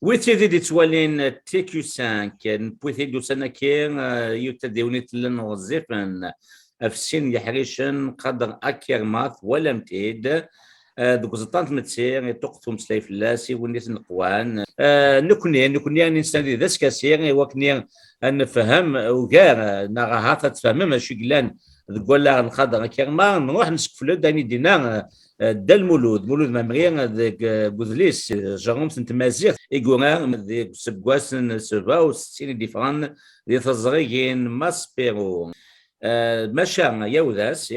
ويتيدي دي توالين تيكيو 5 نبويتي دو سنة كين يتديوني تلن وظيفا أفسين يحريشن قدر أكير ماث ولا متيد دوك زطانت متسير تقتهم سلايف اللاسي ونيت القوان نكوني نستندي ذاس كاسير وكني نفهم وكار نغاها تفهم ماشي قلان تقول لها القدر أكير ما نروح نسكفلو داني دينا دا المولود ممريا ذاك بوذليس جاروم سنت مازيغ ايغورا ذاك سبكواسن 67 ديفران دي تزريغين ماسبيرو مشا ياوداس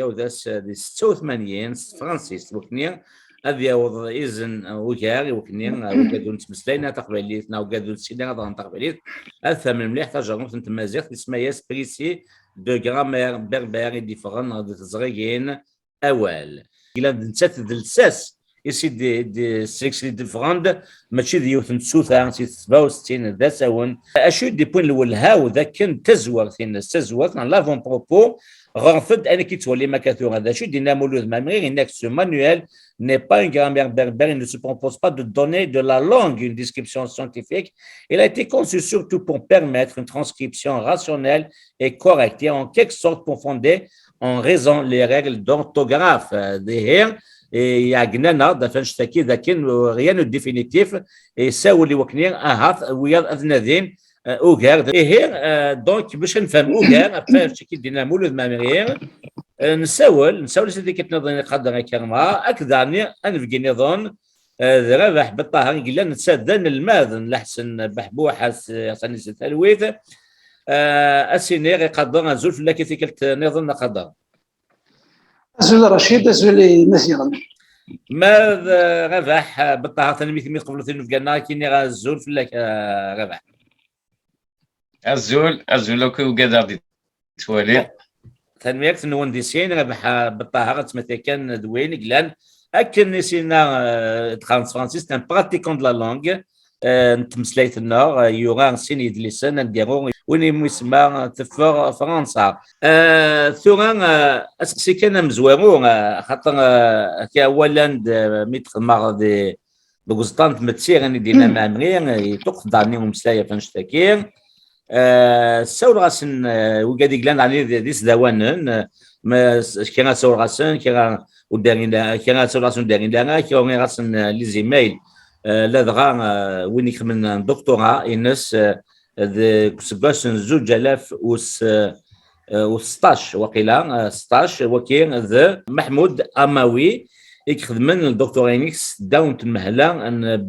دي 86 فرانسيس وكنيا هذا يوض إذن وكاري وكنيا وكادو نتمسلاينا تقبليتنا وكادو نتسينا غادي تقبليت الثمن مليح تاع سنت مازيغ اسمها سبريسي دو غرامير بربري ديفران دي تزريغين اوال إلا نتات دلساس يسي دي سيكسي ديفراند ماشي ديوث نتسوثا سي 67 ذا ساون اشو دي بوين الاول هاو ذاك كان تزور لافون بروبو غرفد انا كي تولي ما كاثور هذا شو دينا مولود مامري انك سو مانويل n'est pas une grammaire berbère, il ne se propose pas de donner de la langue une description scientifique. Il a été conçu surtout pour permettre une transcription rationnelle et correcte et en quelque sorte pour fonder en raison les règles d'orthographe. Et il y a gnana d'afin شتاكي لكن rien de définitif et ça اللي وكنين ويا اذنذين اوغار ايه دونك باش نفهم اوغار ابا شتاكي دينا مولود مامرير نساول سيدي كتنظن قدر كرما اكداني انا في نظن ربح بالطاهر قلنا نتسدن الماذن لحسن بحبوحه حسن التلويث السينير يقدر زول لك كيف نظن قدر أزول رشيد أزول مثلا ماذا ربح بالطاهر ثاني قبل ثاني في قلنا كيني غازول في لك ربح أزول لو كذا دي توالي تنميك نونديسين ربح بالطاهر تمثل كان دوين قلان أكن نسينا تخانس فرانسيس ان براتيكون دو لا لونغ نتمسلايت النار يوغا سين يدلسن نديرو وين يسمى تفر فرنسا ثوران اسقسي كان مزوارو خاطر كي اولا ميتر مار دي بوزطان تمتسير اني دينا مامري تقدرني ومسلايه فنشتكير ساول راسن وقادي قلان علي ديس دوانن ما كان ساول راسن كان ودارين كان ساول راسن دارين دانا كان راسن لي زيميل لا دغا وين يخمن دكتوراه انس سباسن 2016 وقيلا 16 وكين ذا محمود اماوي يخدمن الدكتورينكس داون المهله ان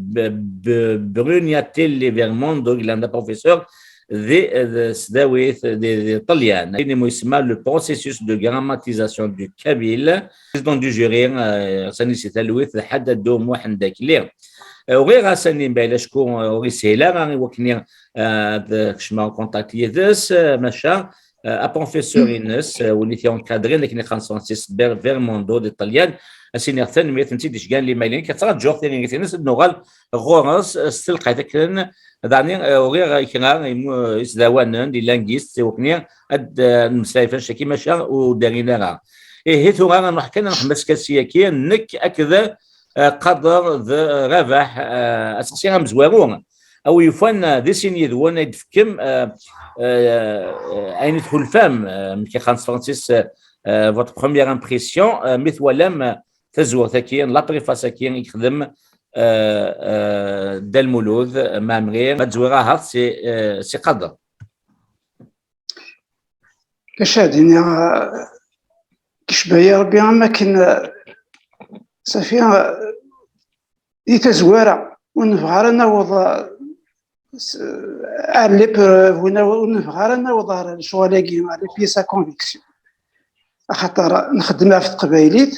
برونيا تيلي فيرموندو لان بروفيسور ذي سداويث دي طليان اللي يسمى لو بروسيسوس دو غراماتيزاسيون دو كابيل بريزيدون دو جوري ساني سيتالويث حدد دوم واحد داك ليه وغير غاساني بالا شكون وريسيلا راني وكني كشما كونتاكتي ذس ماشا بروفيسور انس واللي تيون كادرين لكن 56 فيرموندو دي طليان اسيني ثاني ميت نتيدش كان لي مايلين كثرت جوغ ثاني ناس النغال غورس استلقى ذاك داني وغير كنا يسداوانن دي لانغيست وكني المسايفه شكي ماشا ودارينا ايه تو انا نحكي نحمس كاسياكي نك اكذا قدر ذا ربح اساسيا مزوارون او يفن ديسيني دون يدفكم اين تدخل فام كي خانس فرانسيس votre première impression مثل ولم تزور ثكين لا بريفاس كين يخدم دا المولود مامرير ما تزورها سي قدر كشادين كشبايا ربي اماكن صافي يتزوارا ونفغار نوض على بروف ونفغار نوض شوالاكي على بيسا كونفيكسيون خاطر نخدمها في قبايليت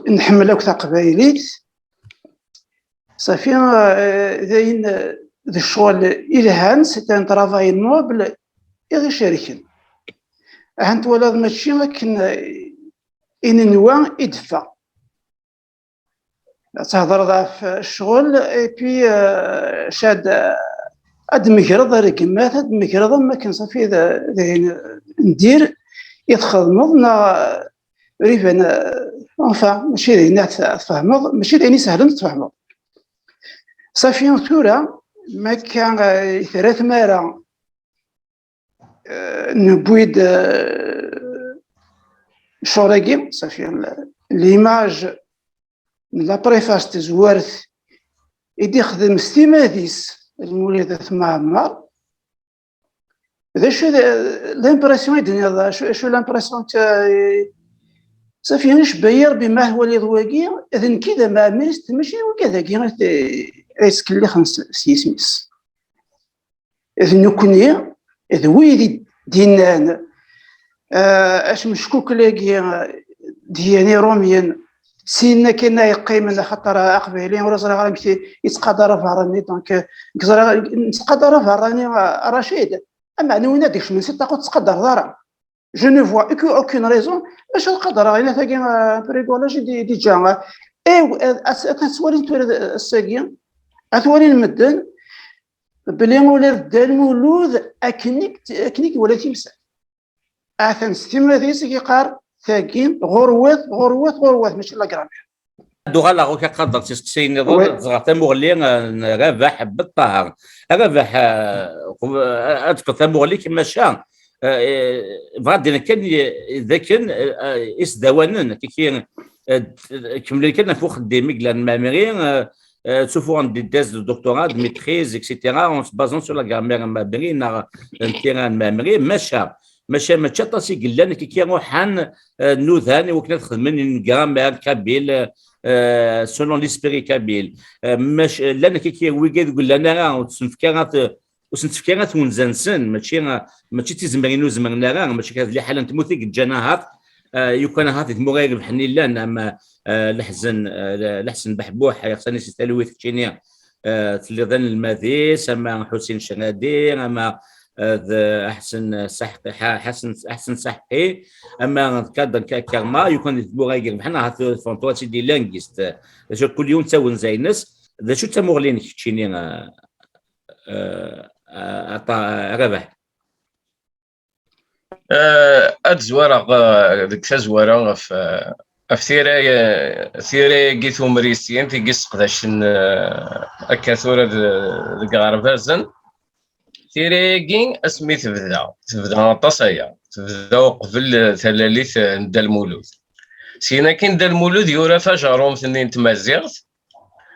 نحملك تاع قبايليت صافي داين ذا الشغل الهان سي ان طرافاي نوبل غير شاركين هانت ولا ماشي لكن ان نوا يدفع تهضر في الشغل اي بي شاد اد مكرض ركمات اد مكرض ما كان صافي ندير يتخدمضنا ريفنا انفا ماشي دينا تفهمض ماشي ديني سهل تفهمض صافي ثورة ما كان ثلاث مرة نبويد شوراكي صافي ليماج لا بريفاس تزوارت يدي خدم ستيماديس المولد معمر. هذا شو لامبرسيون يدني شو لامبرسيون صافي نشبير بما هو اللي ضواقي اذن كذا ما ميست ماشي وكذا كي ريسك اللي خمس سيسميس اذن يكوني اذ ويدي دينان اش مشكوك لاقي دياني روميان سينا كنا يقيم خاطر اقبالين ولا صرا غير يتقدر فهراني دونك نتقدر فهراني رشيد اما نونا ديك من ست تاخذ تقدر دارا je ne vois aucune raison باش نقدر غير ثاقي بريغولاج دي جا اي اتسوالي تورد الساقي اتوالي المدن بلي ولاد المولود اكنيك ولا تمسح اثن ستيماتيس كيقار ثاقين غروات ماشي لا كرامير دوغا لا غوكا قدر تسقسي نظام زغتا مغلي رابح بالطهر رابح اذكر تمغلي كما شا فغادي كان اذا كان اسدوانن كي كمل كان فوق خدامي لان مامرين سوفو عند دي تيز دو دكتوراه دو ميتريز اكسيتيرا اون بازون سو لا غرامير مامرين تيران مامرين ماشي طاسي قلنا كي روحان نوذان وكنا خدمين غرامير كابيل سولون ليسبيري كابيل ماش لان كي ويقاد يقول لنا وسنتفكيرات ونزنسن ماشي تيزمرينو زمرنا راه ماشي هذه حاله تموتي جناهات يكون هذه المغير بحني لنا اما لحسن بحبوح يخصني تلويث تشينيا تليضان المذيس اما حسين شنادي اما احسن صحقي احسن صحي اما كادر كرما يكون المغير بحنا هذا فونتواتي دي لانغيست كل يوم تاون زينس ذا شو تمغلين تشينيا ربح اتزوار ديك تزوار في ثيري قيتو مريسيين في قيس قداش الكاثورة ديك غرفازن ثيري كين اسمي تبدا طاسايا تبدا قبل ثلاليث ندا المولود سينا كين دا المولود يورا فجرهم ثنين تمازيغت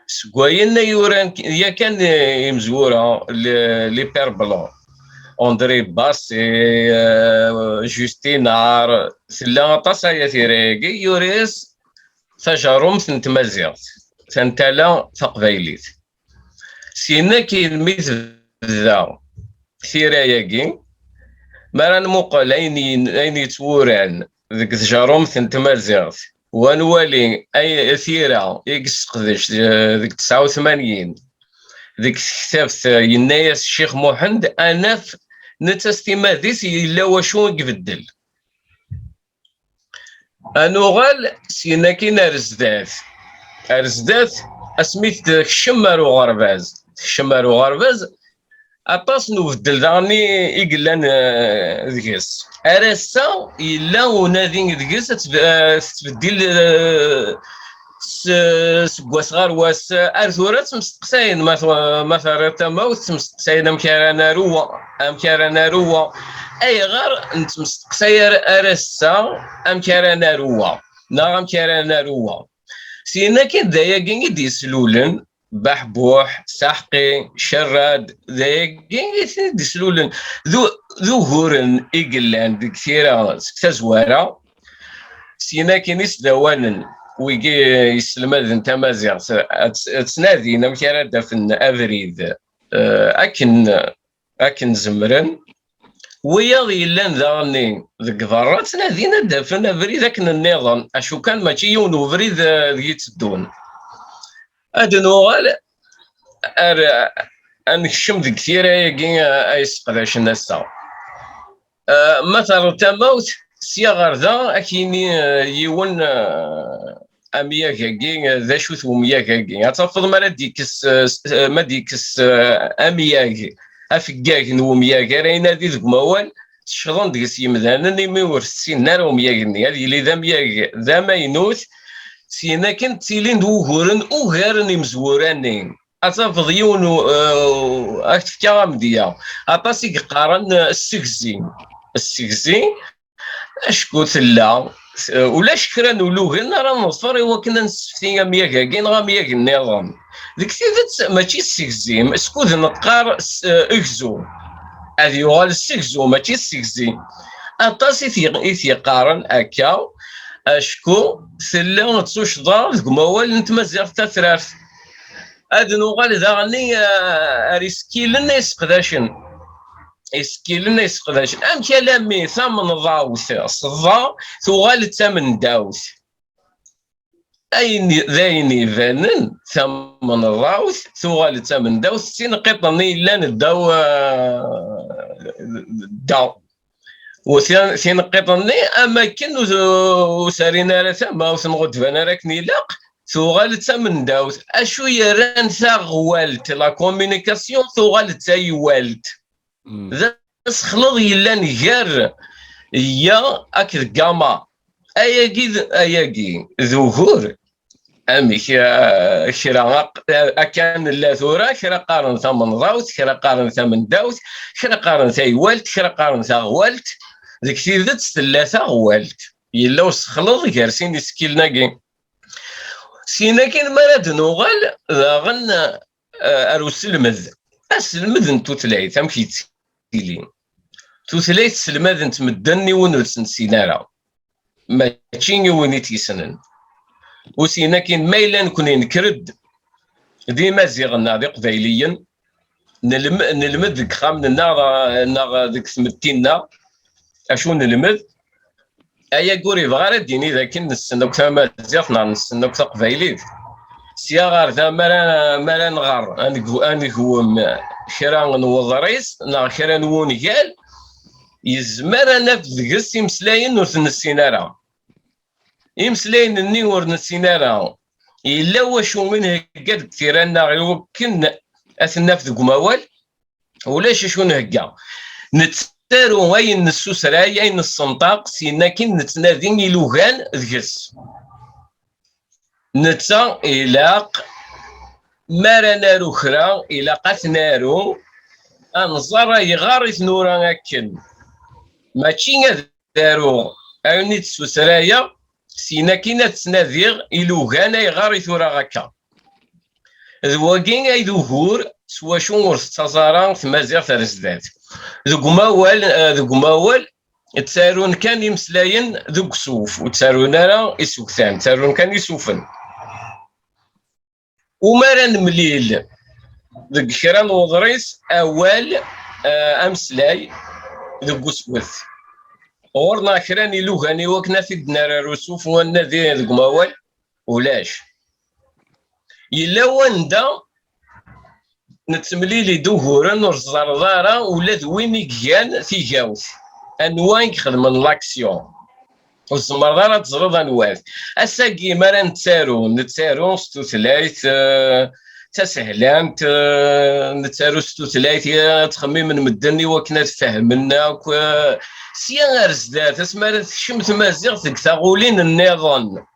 سكواين يوران يا كان يمزورا لي بير بلون اندري باسي جوستينار سلا طاسايا ثيريكي يوريس فجرهم ثنت مازيغت ثنتالا تقبايليت سينا كين ميت ذا ثيراياكي مران موقع اين يتوران ذيك تجارهم ثنت مازيغت ونوالي اي ثيره يقصقدش ذيك 89 ذيك كتابت ينايس الشيخ محمد انا نتستماديس الا واشو يبدل انوغال سينا كاين ارزدات اسميت الشمار وغرباز اطاس نبدل داني يقلان ذكيس ارسا الا ونادي ذكيس تبدل سكواس غارواس ارثورات مستقساين مثلا تموت مستقساين امكارنا روا اي غار انت مستقساير ارسا امكارنا روا سينا كي دايا دي سلولن بحبوح سحقي شراد ذاك دي سلولن ذو هورن إقلان بكثيرة تزوارا سينا كنيس دوانن ويجي يسلمد انت مازيغ تنادي نمكارا دافن افريد اكن زمرن وياضي لان ذاني ذك ضرات تنادينا دافن افريد اكن النظام اشو كان ماشي يون وفريد يتدون ادنوغال انكشم ذيك كثيرة يجي ايسقداش الناس مثلا تموت سيغار ذا اكيني يون امياك كي ذا شوث ومياك كي اتفضل ما ديكس امياك افكاك نومياك راينا ذي ذك موال شغل ديك يمدان ني ميور سين نار ومياك هذه اللي ذا مياك ذا ما ينوث سينا كنت تيلين دوغورن اوغارن مزورانين أتفض يون أكتفكا غامدية أطاس يقارن السكزي أشكو تلا ولاش كرا نولوغن راه نظفر إوا كنا نسفتي مياكاكين غا مياك النظام ديك تيدت ماشي السكزي اسكود نتقار اكزو هذه يغال السكزو ماشي السكزي أطاس يقارن أكا أشكو تلا تسوشضا ذك موال نتمزيغ تثرات هاد نوغال داغني أريسكيلن يسقداشن أم كلامي ثمن ضاوث صدا تغال ثمن داوث أين ذاين فانن ثمن ضاوث تغال ثمن داوث سين قطني لان الداو وسين قطني أماكن وسارينا راه ثما وسنغد فانا راكني لاق ثغال ثمن داوث أشو يران ثغوالت لا كومينيكاسيون ثغال تايوالت ذا سخلط يلان غير هي اكد كاما اياكي ظهور امي كرا كان لا ثورة كرا قارن ثمن ضاوت كرا قارن ثمن داوت كرا قارن ثايوالت كرا قارن ثاغوالت ذيك ثلاثة ثلاثة غوالت يلا وسخلط غير سين سكيلنا سينا كاين مراد نوغال غن اروس المذ السلمذ نتو تلايت ام كيتسيلين تو تلايت السلمذ نتمدني ونرسن سينارا ماشي وين تيسنن وسينا كاين مايلا نكون نكرد ديما زيغنا دي قبايليا نلمد ديك خامنا ديك سمتينا اشو نلمد ايا كوري بغا ديني ذاك نستناوك ثما زيغنا نستناوك تقبايليت سياغار ذا مالا نغار أنا هو كرا نوضريس نا كرا نونيال يزمر أنا في ذقس يمسلاين ورثن السينارا يمسلاين الني ورثن السينارا إلا وشو منه قد كثيرانا يمكن أثنى في ذق موال ولاش شو نهقا نتسارو أين السوسراي أين الصنطاق سينا كن نتنادين يلوغان ذقس نتا إلاق مارنا رخرا إلاقات نارو أنظر يغارث نورا أكن ماشي دارو أوني تسوسرايا سينا كينا تسناديغ إلوغانا يغارث ورا غكا ذواكين أي ظهور سوا شونغور تزارا في مازيغ ترزدات ذوك موال تسارون كان يمسلاين ذوك سوف وتسارون راه يسوكتان تسارون كان يسوفن ومارا نمليل ذك كرا نوضريس أول أمسلاي ذك سوث ورنا كراني لوغاني وكنا في دنار رسوف وانا ذي ذك موال ولاش إلا وندا نتمليلي دوهورا نرزرزارا ولا ذوين يكيان في جاوث أنوان يخدمن لاكسيون وزمرضارا تزرد أنواث أساقي مرا نتسارو ستوثلايت تسهلان نتسارو ستوثلايت تخمي من مدني وكنا تفهمنا سيان أرزدات اسمها شمت مازيغ تقولين النظام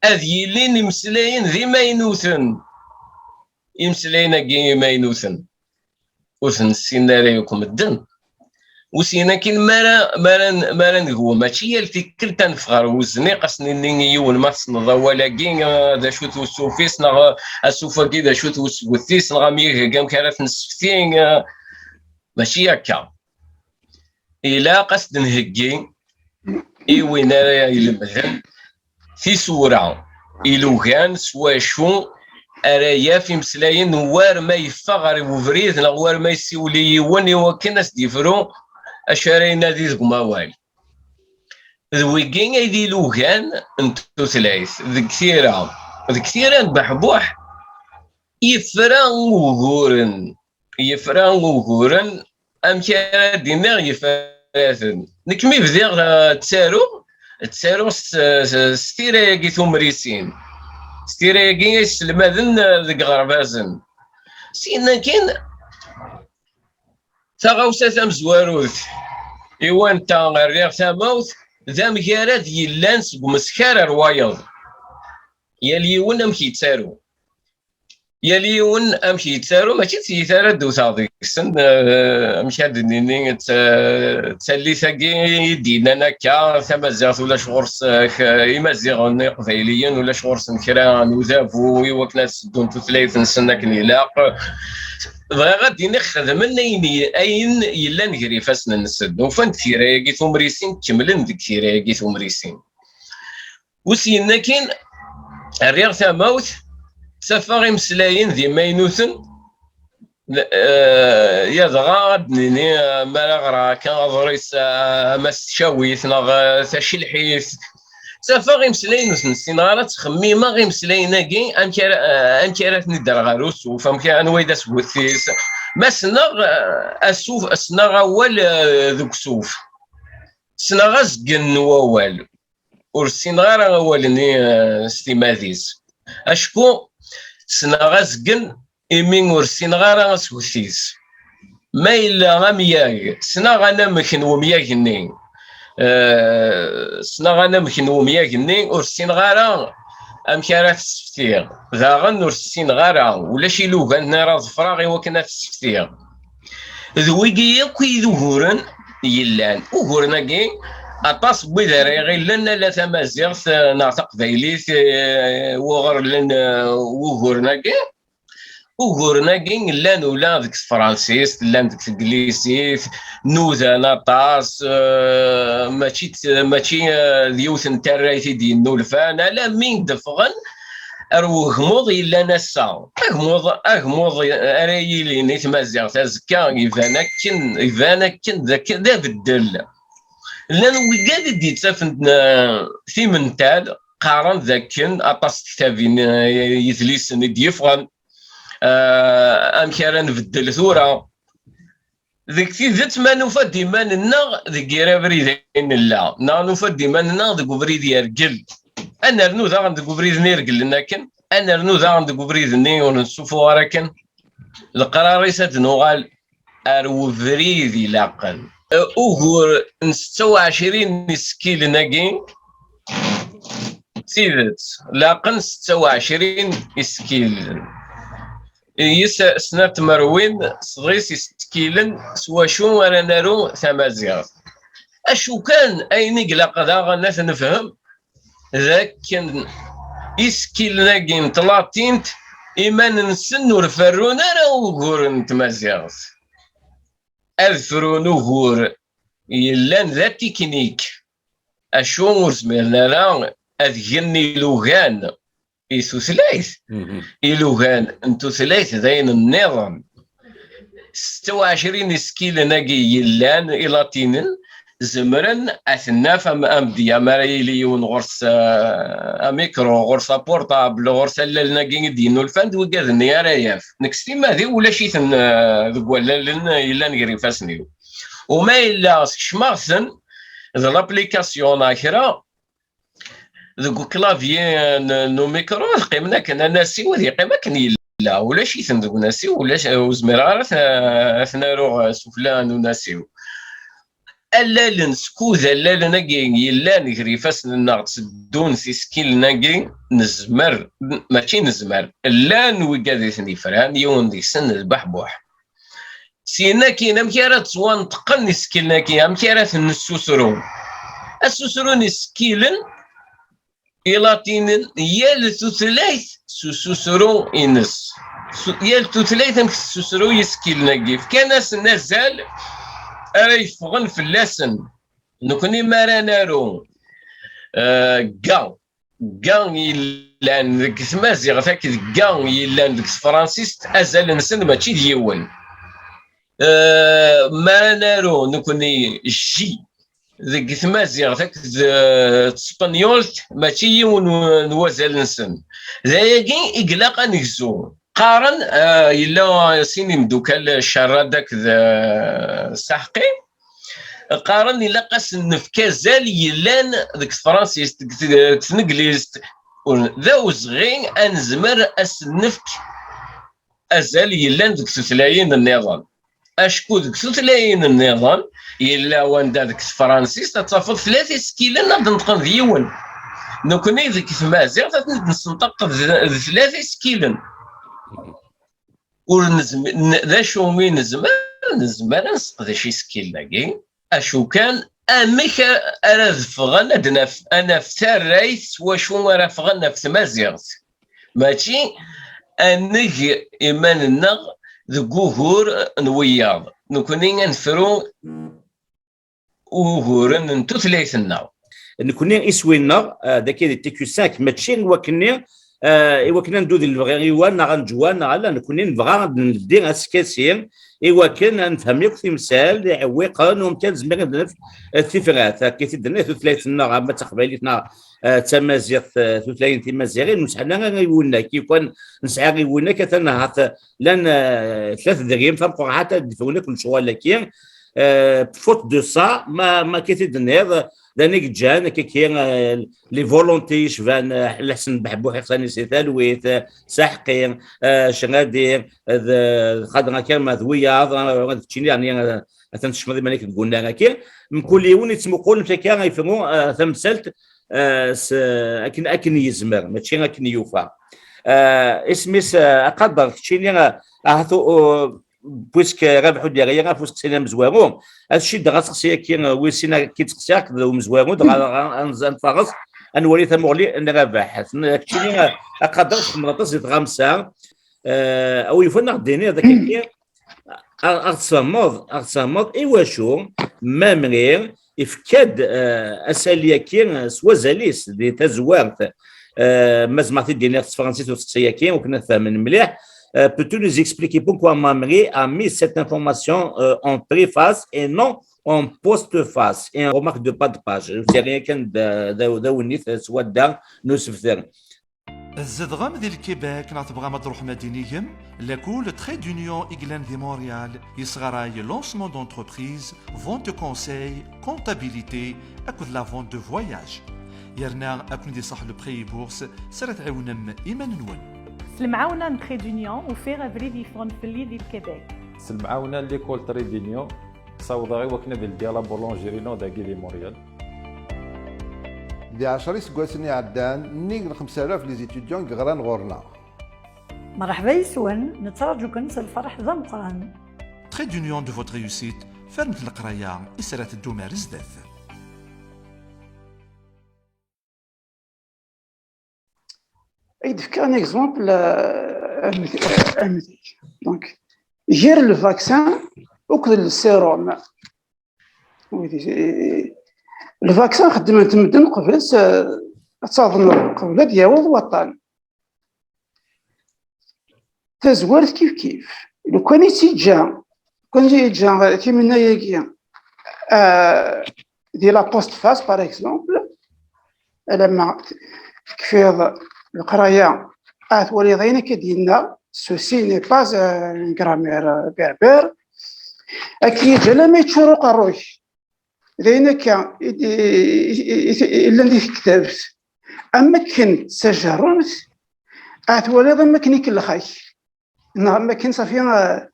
أذي لين يمسلاين ذي ما ينوثن يمسلاين أجي ما ينوثن وثن السيناريوكم الدن وسينا كاين مارا هو ماشي الفكر تنفغر وزني قصني ني يول ما تصنض ولا كين دا شو توسوفيس نا اسوفا كي دا شو توسوثيس نا مي كام كانت نسفتين ماشي هكا الا قصد نهكي اي وين راه يلمذن في صورة إلوغان سوا شو أرايا في مسلاين وار ما يفغر وفريد وار ما يسولي وني وكناس ديفرو أشارينا ذي ذك موال ذويكين أيدي لوغان انتو ثلاث ذكثيرا بحبوح يفران وغورن أم كان دينار يفران نكمي بدير تسارو ستيراكي ثمريسين ستيراكي يسلمذن ذك غربازن سينا كاين تغاوسا ثم زواروث إيوان تا غير ثموث ذا مكارات يلانس بمسكار روايض ياليون أم كيتسارو يليون امشي يتسارو ماشي تيثار دوتا ديك السن امشي هاد نيني تسلي ثاقي دينا نكا تمازيغ ولا شغورس يمازيغ قبايليين ولا شغورس كرا نوذافو يوكنا تسدون تثليث نسنا كنيلاق بغا غادي نخدم اين يلا نجري فاسنا نسد وفان كثيراكي ثمريسين كملن ديك كثيراكي ثمريسين وسينا كاين الرياض ثموت سفاغي مسلاين ذي ماينوثن يضغى دنيني مالا كان غضريس ماس شاويث ناغ تشلحيث سفاغي مسلاين وثن السينارات تخميمة غي مسلايناكي أمكارات ندر غاروس وفامكا أنويدا سوثيس ما سناغ أسوف سناغ أول ذوك سوف سناغ أزقن ووال ورسينغار أولني ستيماذيس أشكو سناغ أزقن إمين ورسينغار أسوثيس ما إلا غمياغ سناغ أنا مكن ومياغني سناغ أنا مكن ومياغني ورسينغار أمكارات السفتير ذاغن ورسينغار ولا شي لوغان نارا ظفراغي وكنا السفتير ذويقيا كي ذهورن يلان وهورناكي أطاس بذري غير لنا لا تمازيغ نعتق ذيليث وغر لنا وغورناكي لان ولا ذيك الفرنسيس لان ذيك الانجليزي نوذا نطاس ماشي ديوث نترايتي دي النولفان لا مين دفغن أروغموض إلا نسا أغموض أرايلي نيتمازيغ تازكا إيفانكن ذاك ذا بدل لان ويقاد دي تسافن في منتال قارن ذاكن أطاس كتابين يثليسن ديفغن أمكارا نبدل ثورة ذيك في ذات ما نوفا ديما لنا ذيك يرا بريدين لا نوفا ديما لنا ذيك بريد يرجل أنا رنو ذا عند بريد نيرجل لكن أنا رنو ذا عند بريد نيون نشوفو ولكن القرار يسد نوغال أرو بريدي لاقل أوغور 26 سكيل ناقين سيدت لاقن 26 سكيل يس سنة مروين صغيس ستكيلن سوا شو انا نارو ثمازيغ اشو كان اين يقلق ذا الناس نفهم ذاك كان يسكيل ناقين طلاتينت ايمان نسن ورفرونا راهو غور نتمازيغ اذفرو نغور يلان ذا تكنيك اشو ورسميرنا راه اذجني لوغان يثلاث إلوغان انتو ثلاث ذين النظام 26 سكيل ناقي يلان إلاتينن زمرن أثنا فما أمدي أماريلي ونغرس أميكرو غرس بورتابل غرس اللي دينو الفند وقاذني يا رياف نكستي ما ذي ولا شي ثن ذقوال إلا نقري فاسنيو وما إلا شماغثن ذا لابليكاسيون آخرى ذوك كلافيي نو ميكرو قيمنا كنا ناسي وذي قيمه كان لا ولا شي ثندوك ناسي ولا وزمير اثنا روغ سفلان وناسيو الا نسكوذا لا ناقي يلا نجري فاسنا تسدون في سكيل ناقي نزمر ماشي نزمر لا نوقادي ثني فران يون دي سن البحبوح سينا كاين مكيرات سوان تقني سكيل ناقي مكيرات السوسرون السوسرون سكيلن إلاتينن يال ثلاث سوسرو إنس يال ثلاث سوسرو يسكيل نقيف كان نزال أريفغن في اللسن نكوني مارانارو قان يلان ذيك ثمازيغ ذاك قان يلان ذيك فرانسيس أزال نسن ماشي ديون مارانارو نكوني جي ذيك ثمازيغ ذاك اسبانيول ماشي يون نوازل نسن ذاكي إقلاق نكزو قارن يلا سيني مدوكال الشرادك ذا سحقي قارن يلا قاس النفكازال يلان ذيك فرانسيس ذيك الانجليز ذا وزغين انزمر النفك ازال يلان ذيك ثلاثين النظام اشكو ذيك ثلاثين النظام يلا واندا ذيك فرانسيس تتفضل 3 سكيلة نقدر نتقن ديون نكوني ذيك ثمازيغ نستنطق 3 سكيلة ذا شو مين نزمر نسقدش سكيلاكي اشو كان امك انا فغن انا في تاريث وشو راه فغن في تمازيغت ماشي انج ايماننا ذكوهور نوياض نكوني نفرو وهورن نتو ثلاثنا نكوني اسوينا داك تيكو 5 ماشي وكني ايوا كنا ندوذ الغيوان غنجوان على نكوني نبغى ندير اسكاسير ايوا كان نفهم ياك تمثال عويقا ومكان زمير الثفرات كيتدنا ثلاثنا ما تقبلتنا تمازيغ ثلاثين تمازيغين وسحنا غيولنا كي كان نسعى غيولنا كتنهض لان ثلاث دقائق فنبقى حتى دفونا كل شوال كي فوت دو سا ما كيتدنا دانيك جان كي لي فولونتي شفان الحسن بحبو حسن سيتالويت ساحقين شنادير خاطر كان مذويا تشيني يعني تنشمر مالك قلنا هكا كل يوم يتمقول كان يفهموا تمثلت اكن يزمر ماشي اكن يوفى اسميس اقدر تشيني بويسك ربحوا ديالي غافوس سينا مزوارون هادشي دغا تقسيا كي ويسينا كي تقسياك مزوارون دغا نفرص انولي ثمولي نربح تشيني اقدر مرطس غامسا او يفنا غديني هذاك كي اغتصمض ايوا شو مامرير افكاد اساليا كي سوازاليس دي تزوارت مازمعتي ديني فرنسيس وتقسيا كي وكنا فاهمين مليح. Peux-tu nous expliquer pourquoi Mamré a mis cette information en préface et non en postface et en remarque de pas de page? C'est rien qu'un soit dans nos souvenirs. الزدغام ديال الكيباك نعتبغا مطروح مدينيهم لكول تري دونيون إغلان دي مونريال يصغراي لونسمون دونتربريز فونت كونساي كونتابيليتي أكد لا فونت دو فواياج يرنا أكون دي صح لو بري بورس سرت عونم إيمان نون المعاونه نتري دونيون وفيغ افري ديفون في اللي ديال الكيباك المعاونه ليكول تري دونيون صاوضا غير وكنا ديال بولونجيرينو داكي دي موريال دي 10 سكواسني عدان نيك 5000 لي زيتيديون غران غورنا مرحبا يسون نتراجوكم الفرح ذا مقران تري دونيون دو فوت ريوسيت فرمت القرايه اسرات الدومار زداف يدفك ان اكزومبل دونك غير الفاكسان وكذا السيروم الفاكسان خدمت مدن قبل تصادم قبل ديال الوطن تزوارت كيف لو كان يتجا كيما هنايا ديال لا بوست فاس باغ اكزومبل لما كفيض القرايه ولي ضينا كدينا سوسي ني باز ان غرامير بربر اكيد جا ما يتشروق الروش لأن كان إلا اللي كتبت أما كنت سجرت أتولى ما كني كل خاي نهار ما كان صافي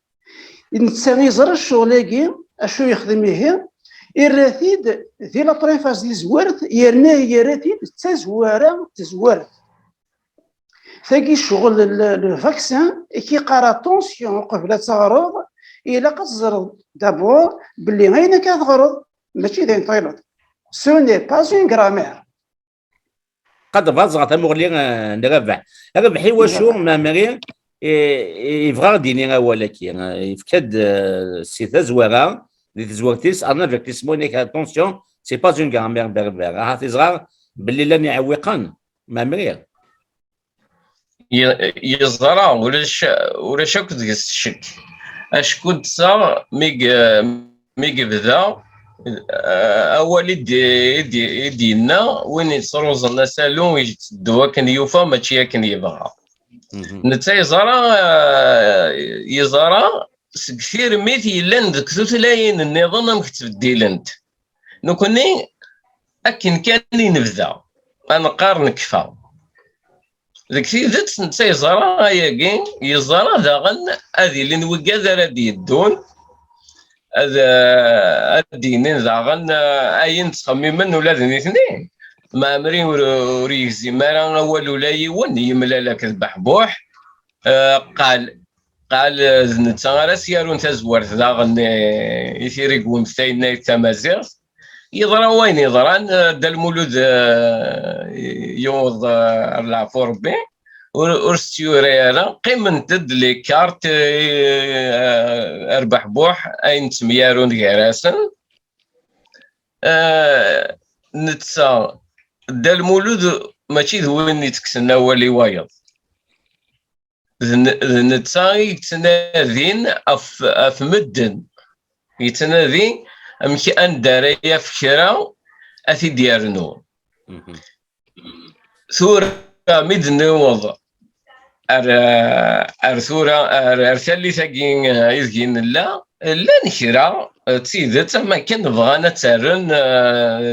نتساني زر الشغلاكي أشو يخدم هي الراتيد دي لا بريفاس دي زوارت يرنا هي راتيد تزوارت ثاقي الشغل الفاكسان كي قرا طونسيون قبل تغرض إلا كتزرد دابور باللي غينا كتغرض ماشي داين طيلات سو ني با اون غرامير قد فازغ تمغلي نربح ربحي وشو ما مري يبغى ديني ولكن يفكد سي تزوارا دي تزوارتيس انا فيكتيسمونيك اتونسيون سي با اون غرامير بربر ها تزغر باللي لن يعوقان ما مري يزرع ولا شك ديك الشك اش كنت صار ميغ بدا اول ديالنا وين يصروز الناس سالون يدوا كان يوفا ماشي كان يبغى نتا يزرع كثير ميتي لند كثلاين النظام مكتب ديلند نكوني اكن كان نبدا انا قارن كفا ذاك سيدت نتا يزرع ياكين يزرع داغن هذه اللي نوكاد راه يدون هذا الدينين زاغن اين تخممن ولاد الاثنين ما عمري وريزي ما اول ولا يون يملا لك البحبوح قال نتا راه سيارون تزورت داغن يثير يقوم ستاينا التمازيغ يضرا وين يضرا دا المولود يوض العفور بي ورستيوريرا قيمن تد لي كارت اربح بوح اين تميارون كراسن نتسا دا المولود ماشي ذوين يتكسنا ولي وايض نتسا يتنادين اف مدن يتنادي امشي ان داريا فكرة اثي ديارنو ثورة مدن وضع ثورة ارثالي ثاقين يذكين لا نكرا تسيدت ما كان بغانا تارن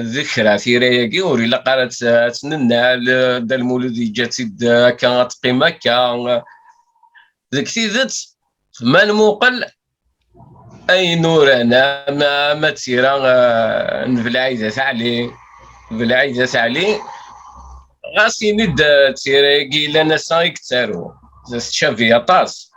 ذكرى في رايقي وري لا قالت تننا دا المولود جات كانت قيمة كان ذيك تيدت ما الموقل اي نور انا ما تسيرا بالعيدة علي غاسي ند تسيري لنا سايك تارو شافي طاس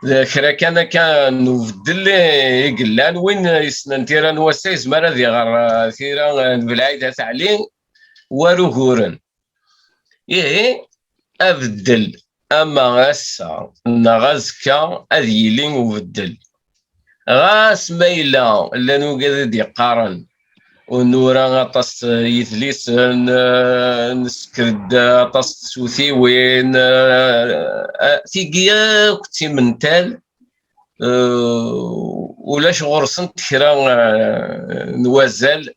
ذكرى كان نفدل يقلان وين يسنن تيران وسيز مرة ذي غير ثيرا بالعيدة علي وروهورن ابدل اما غاسا نغازكا اذيلين وبدل غاس ميلا لانو قاعد يقارن ونورا غطس يثليس نسكرد طس سوثي وين تيقيا كتي منتال ولاش غرسن تكرا نوازل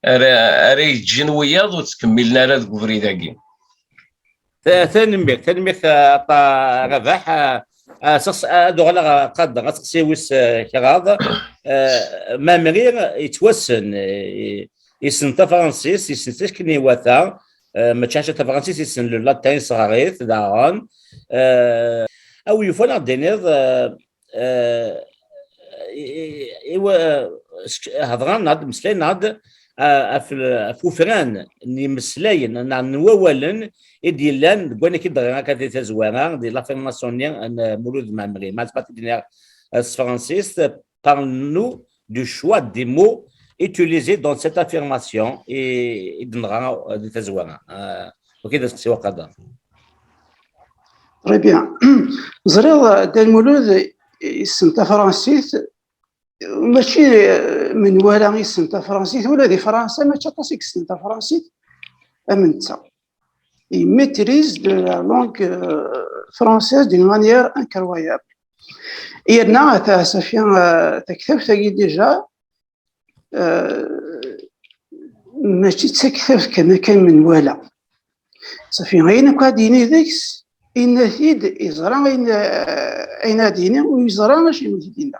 راه جنوياض وتكملنا راه ذكفري ذاكي تنميك رباح سقس دوغلا قد غتقسي ويس كغاض ما مرير يتوسن يسن فرانسيس يسن تشكني واتا ما تشاش فرانسيس يسن لاتين صغاريت داغون او يفون دينير ايوا هضران ناد مسلين ناد فوفران ني مسلاين نوالن ديالان بوانا كيدغا كاتي تزوانا دي لافيرماسيون ان مولود معمري ما تبات دينا فرانسيس parle-nous du choix des mots utilisés dans cette affirmation et دنغا دي تزوانا وكذا سي وقدا Très bien. زريض دا المولود يسمى فرانسيس ماشي من ولا يسمى فرانسيس ولا دي فرنسا ما تشطاسي يسمى فرانسيس امنتا il maîtrise de la langue française d'une manière incroyable. Et là, ça fait تكتب déjà ماشي تكتب كما كان من ولا صافي غير قاعدين ذيكس إن ثيد إزرا أين دينا ويزرا ماشي مدينا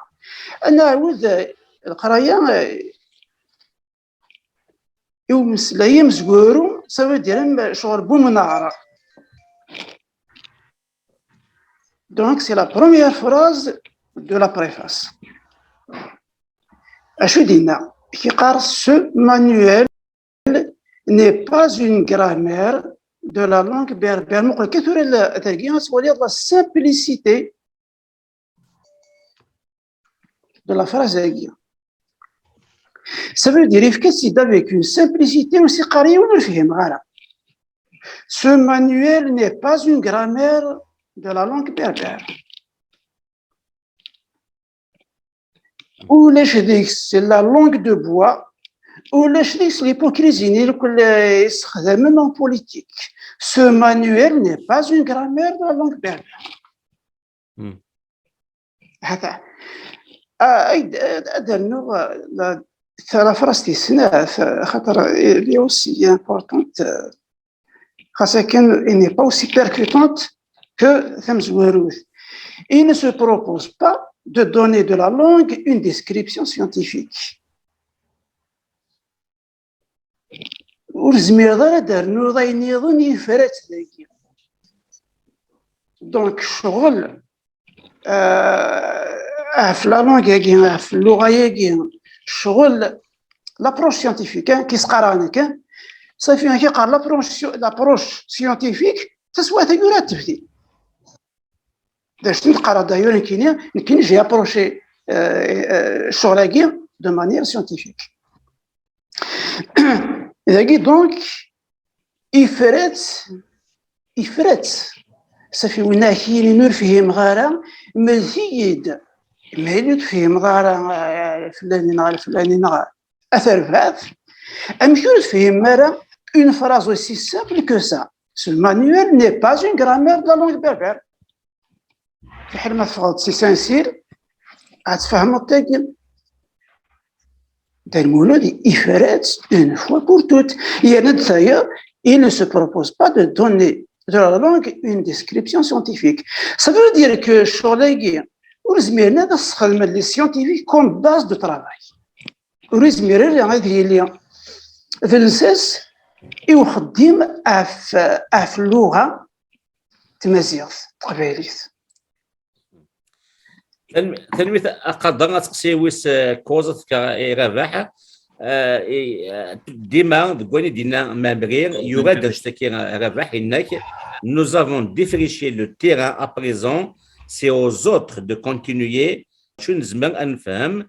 أنا عاود القراية يوم سلايم زغورو سوى ديرم شغل بومنارة. Donc c'est la première phrase de la préface. أشو دينا كي قال ce manuel n'est pas une grammaire de la langue berbère. مقول كثر الترجمة سوالي la simplicité de la phrase هاكيا. Ça veut dire que c'est avec une simplicité aussi قاري ونفهم غيرها. Ce manuel n'est pas une grammaire de la langue berbère. Ou les c'est la langue de bois. Ou les l'hypocrisie même en politique. Ce manuel n'est pas une grammaire de la langue berbère. La phrase est aussi importante. Elle n'est pas aussi percutante que Thamzouerouz. Il ne se propose pas de donner de la langue une description scientifique. Donc, la langue, l'approche scientifique, qui se carane, ça fait que l'approche scientifique, ça soit figuratif. باش نقرا دايور كاين جي ابروشي الشغل دو مانيير سيونتيفيك. ذاكي دونك يفرت صافي وين كاين نور فيهم غارة مزيد فيهم غارة فلانين أثر فاث أمكن فيهم مرة une phrase aussi simple que ça. Ce manuel n'est pas une grammaire de la langue berbère. في حال ما تفضل سي سانسير غتفهمو التاكل. Dalmolud يفرت une fois pour toutes. D'ailleurs, il ne se propose pas de donner de la langue une description scientifique. Ça veut dire que Cholegi, ورزميرنا نستخدم لي سيونتيفيك كوم باز دو ترافاي. ورزميرنا غادي لي فلسس يخدم في اللغه تمازيغ قبايليت. تلميذ أقدر تقسي ويس كوزة كرباح ديما دكواني دينا مامرير يراد نشتكي رباح هناك. Nous avons défriché le terrain à présent, c'est aux autres de continuer. شو نزمر أنفهم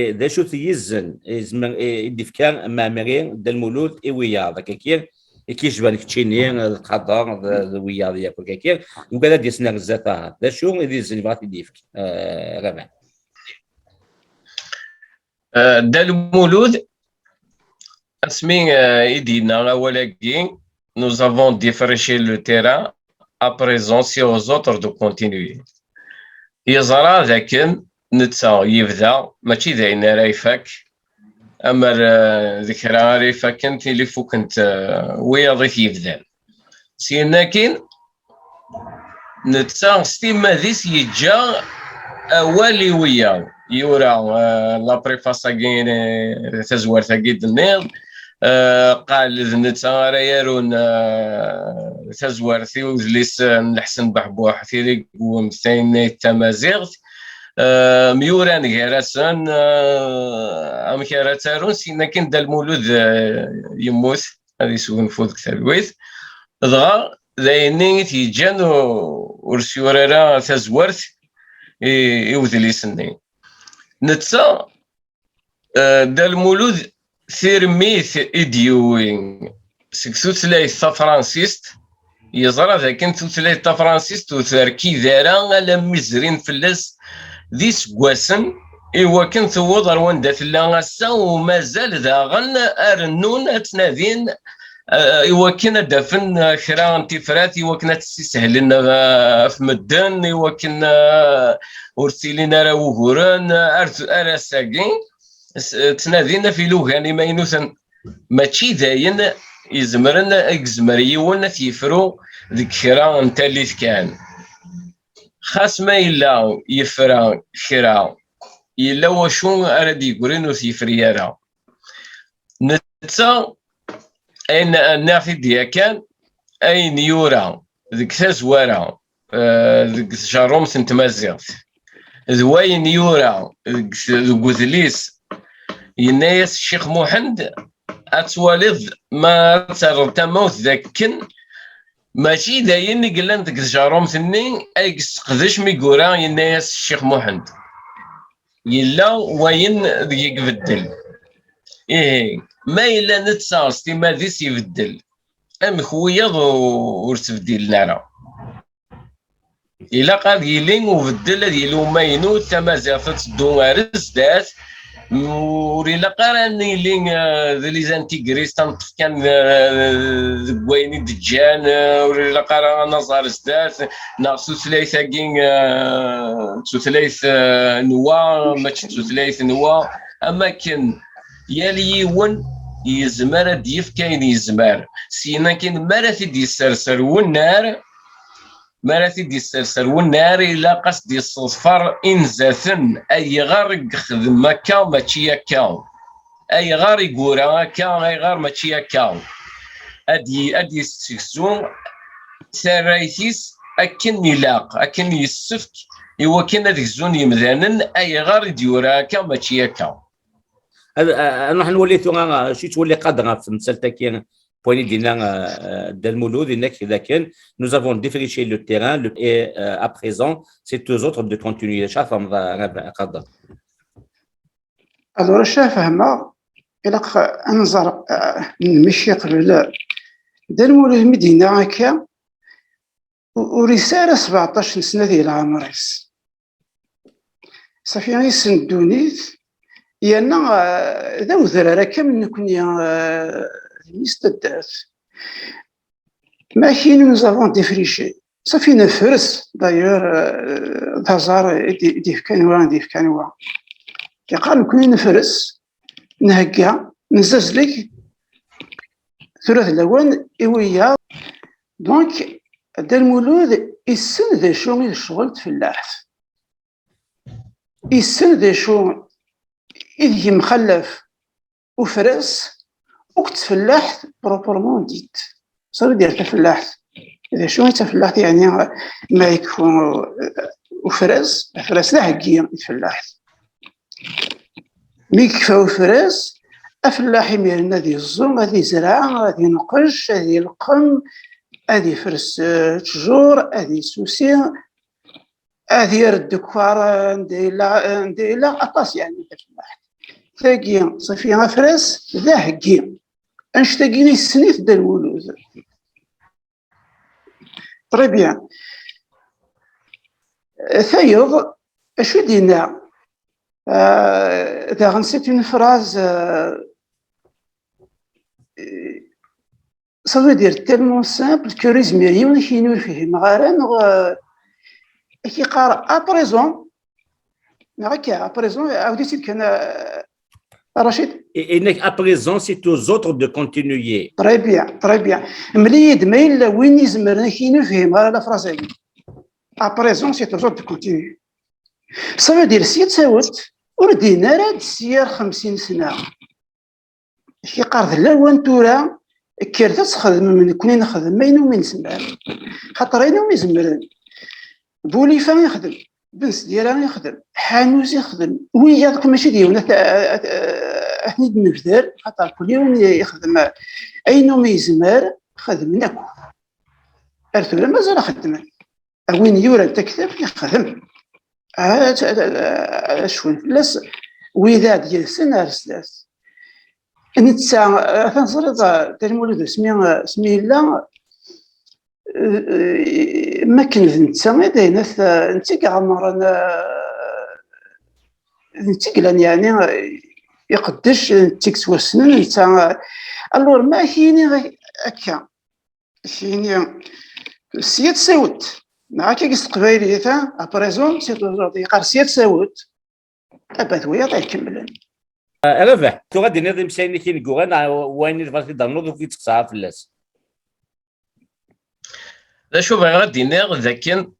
ذا شو تيزن يزمر يدفكار مامرير دالمولود إويا ذاك كير كيجبان كتشيني القدر ويا ديالك وكاكير وكذا ديسنا غزاتها ذا شو يديزن بغاتي ديفك رباح دالمولود اسمي يدينا ولكن nous avons défriché le terrain à présent c'est aux autres de continuer. يزرع ذاك نتا يبدا ماشي داين رايفك اما ذكرى رايفك كنت اللي فوق كنت ويضيف يبدا سينا كاين نتا ستيما ذيس يجا اولي ويا يورا لا بريفاساكين تزوار تاكيد النيل قال نتا راه يرون تزوار ثيوزليس نحسن بحبوح ثيريك ومثين التمازيغ ميوران غيراسان ام كيراتارون سينا كاين دالمولود يموت هذه سون فوت كتالويت دغا دايني تيجان ورسيورا تزورت يوذلي سنين نتا دالمولود ثيرميث ايديوين سكسوتلايث فرانسيست يزرى ذاك انت فرانسيست وتركي ذارا لم يزرين فلس ذي سكواسن إوا كان ثوض روان دات لاغاسا ومازال داغن أرنون أتنادين إوا كان دافن كرا انتفرات إوا كانت تسهلن في مدن إوا كان ورسيلين راه وهوران أرساكين تنادينا في لوغاني ما ينوثن ماشي داين يزمرن اكزمر يون تيفرو ذيك كرا نتا اللي كان خاص ما إلا يفرا كرا إلا وشو أردي يقولين وثيفري راه نتا أين نافي ديا كان أين يورا ذيك تزوارا ذيك جاروم تمازيغ ذوين يورا ذيك غوزليس ينايس الشيخ محمد أتوالد ما ترتموت ذاكن ماشي داين قلنا ديك جاروم ثنين اي قداش ميقورا ينايس الشيخ محمد يلا وين ديك بدل ايه ما الا نتصار ستيما ديس يبدل ام خويا ور تبديل نارا الا قال يلين وبدل ديالو ما ينوت تمازيغ تدو رزدات وريلا قراني لين لي زانتيغريس تنطف كان ويني دجان وريلا قرا نظر زدات ناقصو ثلاثه كين ثلاث نوا ماشي ثلاث نوا اما كان ياليون يزمر ديف كاين يزمر سينا كاين مراتي دي السرسر والنار مراتي دي السرسر والنار إلا قصدي الصفر إنزاثن أي غار خدم هكا ماشي هكا أي غار يقول هكا أي غار ماشي هكا أدي السكسون سرايتيس أكن يلاق أكن يسفك إوا كان هذيك الزون يمذانن أي غار يديور هكا ماشي هكا أنا نولي شي تولي قادرة في مسألة كاين بويني ديالنا ديال المولود انك اذا كان nous avons défriché le terrain et à présent c'est aux autres de continuer. شافهم قدر الو راه فاهمه الى انظر نمشي قبل دار مولود المدينه هكا ورساله 17 سنه ديال العمريس صافي غيسندونيت يانا ذا وذرارا كامل كوني مستدات ما كاين نزافون ديفريشي صافي نفرس دايور دازار ديف كانوا كيقال كوني نفرس نهكا نزازلك ثلاث لوان إويا دونك دا المولود يسن ذا شو الشغل تفلاح يسن ذا شو إذا مخلف وفرس وكتفلاح بروبرمون ديت صافي ديال تفلاح إذا شو تفلاح يعني ما يكون وفرس لا هكيا يتفلاح مي كفاو فراس أفلاح يميرنا ذي الزوم هذه زرعة هذه نقش هذه القم هذه فرس تجور هذه سوسي هذه يرد كفار نديلا أطاس يعني تفلاح تلاقي صافي فراس ذا هكي انشتاقيني السنيت دا الولود طري بيان ثايض اشو دينا c'est une phrase ça veut dire tellement simple que ريزميري ولا كينور فيه مغارن كيقرا ابريزون هكا ابريزون عاودتي كان رشيد انك ابريزون سي aux autres de continuer. très bien مليد ما الا وين يزمرنا كينور فيه مغارن لا فراس هذه ابريزون سي aux autres de continuer ça veut dire سي تساوت وردينا راه السيار 50 سنه كي قارض لا وان تورا كيرتا تخدم من كوني نخدم ما ينوم نسمع خاطر ينوم يزمرن بوليفا يخدم بنس ديالها يخدم حانوس يخدم وياك ماشي ديالنا احنا نبذر خاطر كل يوم يخدم اينوم يزمر خدمنا ارثولا مازال خدمنا وين يورا تكتب يخدم شوي فلاس وداد ديال سنه سلاس نتا تنصرد تاع المولود سمي لا ما كنت نتا داينا نتا كاع مرنا نتا يعني يقدش نتيك توسنن نتا الور ما كاين هكا كاين سيت ساوت معاك كيس قبايلي تا ابريزون سي توجور يقار سيت ساوت ابات ويا تيكملن ربح تو غادي نضي مشايني كي نقول انا وين فاش دانوض وكي تقصها فلاس لا شوف غادي نغ ذاكن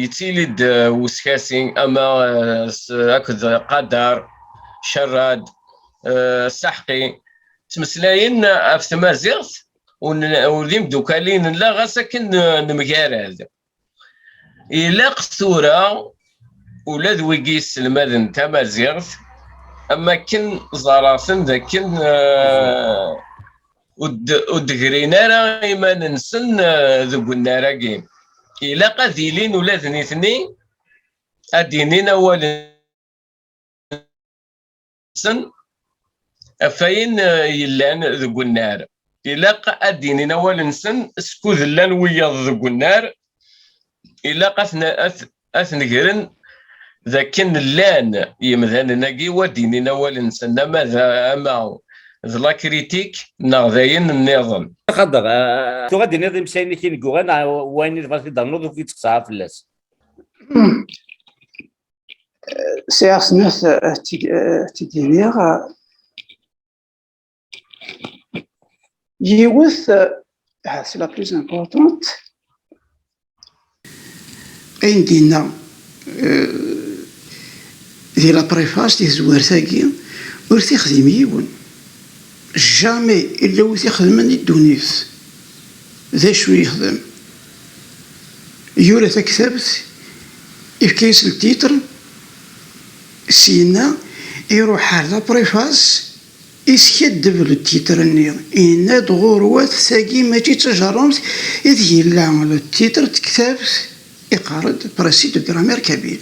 يتيلد وسكاسين اما هكذا قدر شراد سحقي تمسلاين في تمازيغت وليم دوكالين لا غاساكن نمكارد الا قصوره ولا ذويكيس المدن تمازيغت اما كن زراسن ذاكن ودغرينا راه ايما ننسن ذوك النراكين الا قاذيلين ولا ذنيثني ادينين اول سن افاين يلان ذوك النار الا قادينين اول نسن سكوذ لان ويا ذوك النار الا قاثنا اثنغرن ذاكن اللان يمذان ناقي ودينين اول نسن ماذا اما ذلا كريتيك نغذاين النظام خضر تو غادي نضي مشايني كي نقول انا وين فاش دانوض وكي تقصها فلاس سي اسناس تيدينيغ يوث سي لا بلوس امبورطونت اين دينا ديال لا بريفاس ديال زوارتاكي ور تيخدم يون جامي الا و تيخدم الدونيس ذا شو يخدم يورا تكتبت يفكيس التيتر سينا يروح على بريفاس يسكدب التيتر النير إناد غروات ثاقي ماشي تجرمت إذ يلا التيتر تكتاب إقارد براسي دو غرامير كبير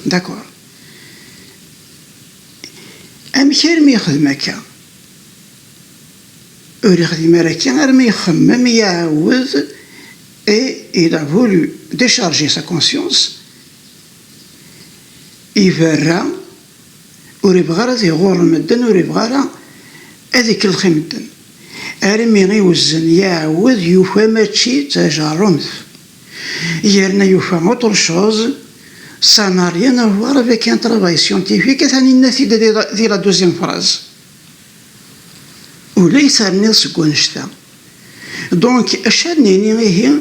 داكور أم كير يخدم هكا أوري يخدم هكا غير ما يخمم يعاود et il a voulu décharger sa conscience يفرع وريبغى راه يغور المدن وريبغى راه هذيك الخمدن أرمي غيوزن يعاود يوفى ماشي تجرمت يرنا يوفى autre chose ça n'a rien à voir avec un travail scientifique ثاني النتيجة دي la deuxième phrase وليس الناس كونشتا دونك اشاني هي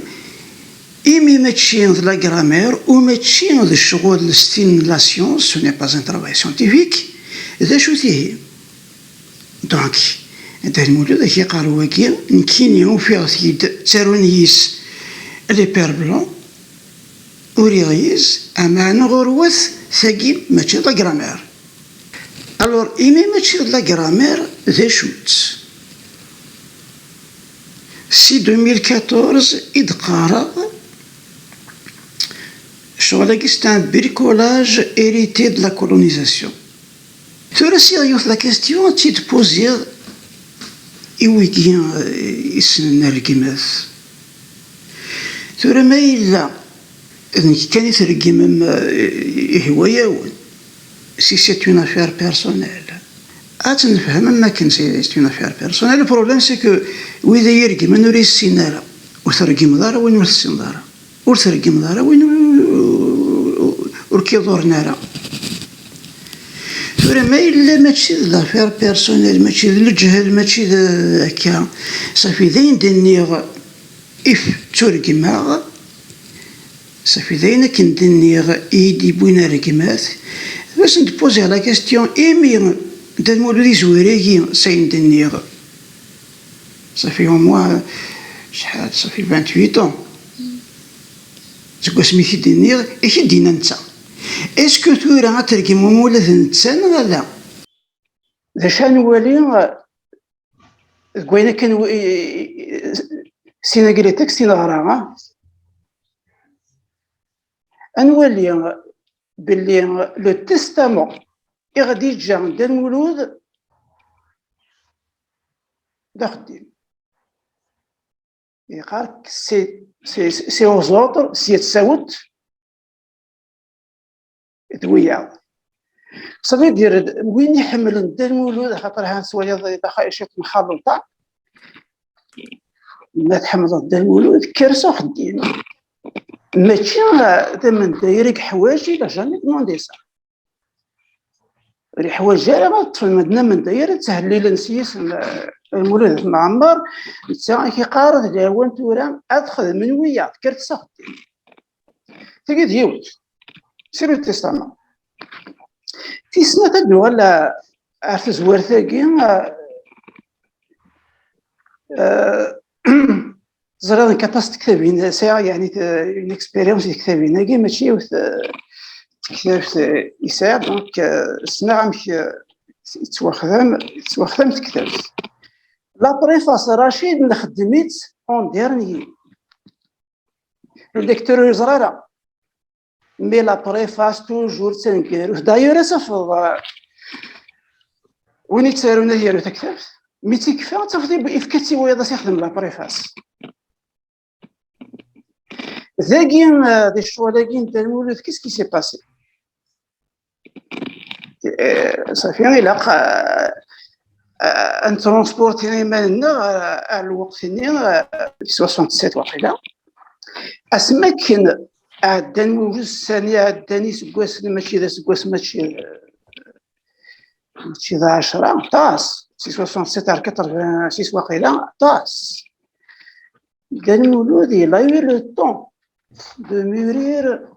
إيمي ماشي لا غرامير وماشي الشغل ستين لا سيونس سو ني با ان ترافاي سيانتيفيك ذا شو تيهي دونك هذا المولود كيقارو واكي نكيني وفيه ثيد تارونيس لي بير بلون وريغيز اما نغروث ثاقي ماشي لا غرامير الور إيمي ماشي لا غرامير ذا شوت si 2014 إدقارا شغل c'est un bricolage hérité de la colonisation. Très sérieux la question tu te poses يويكي يسنن الكيماث ثم ما إلا كان يترجم هواياون si c'est une affaire personnelle أتنفهم ما كان سي une affaire personnelle. Le problème c'est que وإذا يرجم من نوري السينارة وترجم دارا وين ورث دارا وترجم دارا وين وركيضور نارا ما إلا ماشي لافير بيرسونيل ماشي الجهل ماشي هكا صافي ذاين دنيغ إف ترجمها صافي ذاين كندنيغ إيدي بوين رجمات باش ندبوزي على كاستيون إيمي دا المولودي زويريكي ساين دنيغ صافي au moins شحال صافي 28 ans زكوا سميتي دنيغ إيش دينا نتا اسكو تورا غترجم مولات نتسان ولا ذا شان ولي كوينا كان سينا قريتك سينا غراغا انولي باللي لو تيستامون غادي يجي عند المولود دا خديم يقالك سي اوزوطر سي تساوت دويا صافي دير وين يحمل دا المولود خاطر ها سوايا شي مخلطه ما تحمل دا المولود كارثه خديم ماشي ثمن دايرك حوايج الا جامي دوموندي سا ري حوايج راه الطفل مدنا من داير تسهل لي نسيس المولود معمر تا كيقارض داوان تورا ادخل من ويا كارثه خديم تيجي ديوت سير التستامون في سنة تدنو ولا عرف زوار ثاقي زرا كاباس تكتبين ساعة يعني اون اكسبيريونس تكتبين هاكي ماشي تكتب يساعد دونك سنة عمك تواخدم تكتب لا بريفاس رشيد نخدميت اون ديرني الدكتور زرارة مي لا بريفاس توجور تنكر داير صفر وين يتسالونا ديالو تكتب مي تكفى تفضي افكتي ويضا يخدم لا بريفاس ذاكين دي الشوا ذاكين تاع المولود كيسكي سي باسي صافي الا ان ترونسبورتيني مالنا الوقت ني 67 واقيلا اسمكن عداني موجز ثانية عداني سكواس ماشي ذا سكواس ماشي ذا 10 طاس 67 على 86 واقيلا طاس كان المولود لا يوي لو طون دو مورير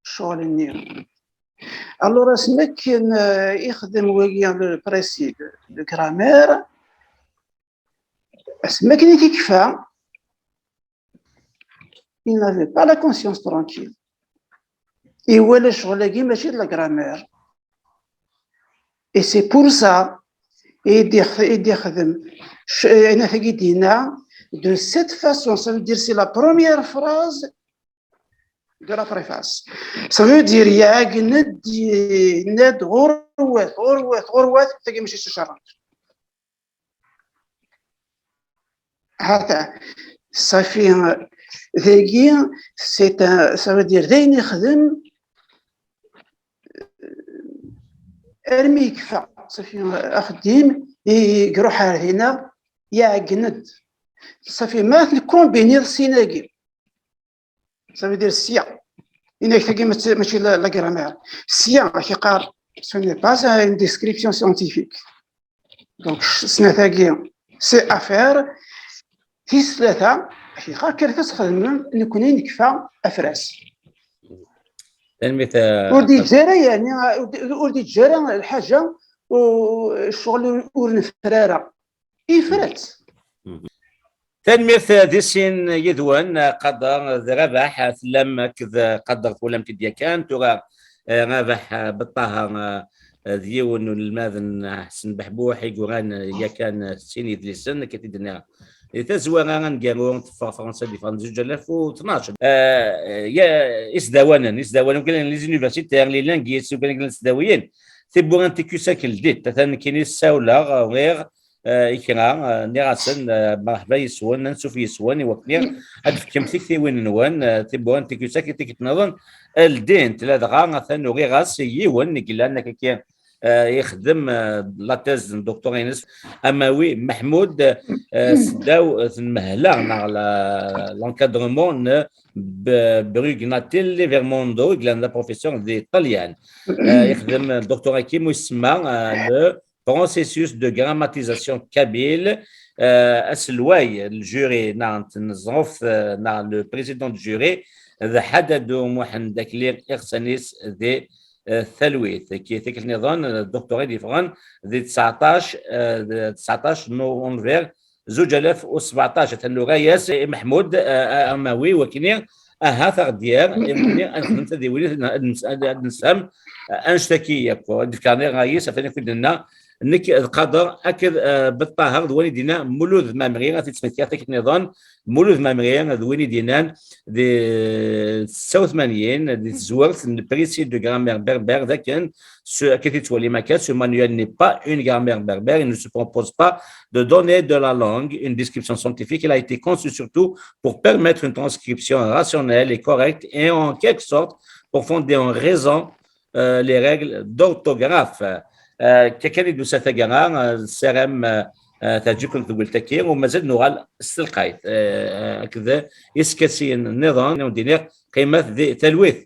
شغل النير الوغ اسمك يخدم واقيا لو بريسيب لو غرامير اسمك كيكفى il n'avait pas la conscience tranquille. Et où est le choix de la grammaire? Et c'est pour ça يدي يخدم أنا تجد هنا de cette façon. Ça veut dire c'est la première phrase de la préface. Ça veut dire يا ند غروات تجي ماشي شرط هذا صافي ذاكي ça veut dire داين يخدم ارمي يكفى صافي اخدم يروح هنا يعقند صافي ما نكومبيني السيناكي صافي دير السيا إنك تلقى ماشي لا غرامير السيا كي قال سو ني با ان ديسكريبسيون سيانتيفيك دونك سنتاكي سي افير في ثلاثه كي قال كيفاش تخدم نكون نكفى افراس المثال ودي جرى يعني ودي جرى الحاجه والشغل ورنفراره يفرات تنمية ديسين يدوان قدر ذربح لم كذا قدر ولم تدي كان ترى رابح بالطهر ديون الماذن حسن بحبوح يقولان يا كان سيني دليسن كتدنا تزوان قالوا في فرنسا دي فرنسا 2012 يا اسداوانا قال لي زونيفرسيتي لي لانغيس وقال لي اسداويين تبغى انت كيساكل ديت كاين الساوله غير إكرا نيراسن مرحبا يسون نسوف يسون وكنير هاد كمثيك وين نوان تبغى تكيساك تكتنظن الدين تلادغا مثلا غيغاس يون قال انك كي يخدم لاتيز دكتور ينس اماوي محمود سداو المهله مع لانكادرمون بروغناتيل ليفرموندو قال لنا بروفيسور دي طليان يخدم الدكتور كيمو يسمى processus de grammatisation kabyle. الواي الجوري نظرف le président du jury حددوا موحد داكلير إغسانيس دي الثلويث كي ثيك النظام الدكتوراه دي فران دي 19 نوفمبر 2017 تنو غاياس محمود اماوي وكنير هاثر ديال انت ديولي نسام انشتكيه كان غايس فين كنا انك القدر اكد بالطاهر دواني دينا مولود مامري غادي تسميتياتك النظام مولود مامري دواني دينا دي 86 دي زورت بريسي دو غرامير بربر ذاك كي تولي ماكات ce manuel n'est pas une grammaire berbère, il ne se propose pas de donner de la langue une description scientifique, il a été conçu surtout pour permettre une transcription rationnelle et correcte et en quelque sorte pour fonder en raison les règles d'orthographe. كان يدو ساتاغانا السرام تاجيكم تقول تكير ومازال نغال استلقايت كذا يسكسين النظام ودينير قيمة ذي تلويث